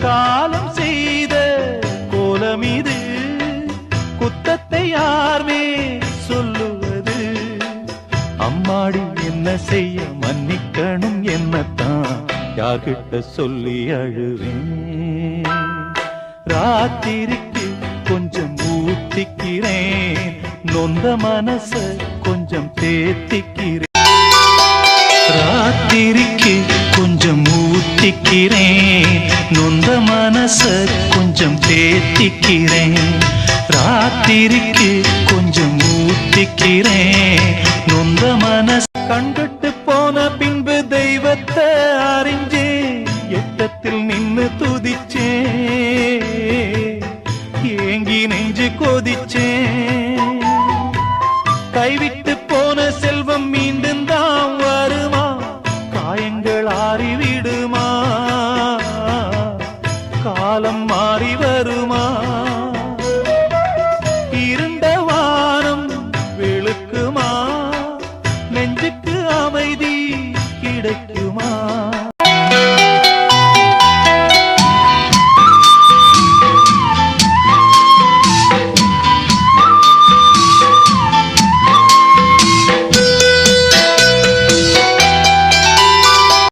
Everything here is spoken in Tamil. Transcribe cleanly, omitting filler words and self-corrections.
காலம் செய்த கோலம் இது, குத்தத்தை யார்மே சொல்லுவது? அம்மாடி என்ன செய்ய மன்னிக்கணும் என்னத்தான் யார்கிட்ட சொல்லி அழுவேன்? ராத்திரிக்கு கொஞ்சம் ஊத்திக்கிறேன், நொந்த மனச கொஞ்சம் தேத்திக்கிறேன். ராத்திரிக்கு கொஞ்சம் ஊத்திக்கிறேன், நொந்த மனச கொஞ்சம் தேத்திக்கிறேன். ராத்திரிக்கு கொஞ்சம் ஊத்திக்கிறேன், நொந்த மனச. கண்டுட்டு போன பின்பு தெய்வத்தை அறிஞ்சே எட்டத்தில் நின்னு துதிச்சேன், ஏங்கி நெஞ்சு கொதிச்சேன். கைவிட்டு போன செல்வம் மீண்டும் தான் வருமா? காயங்கள் ஆறிவிடுமா? காலம்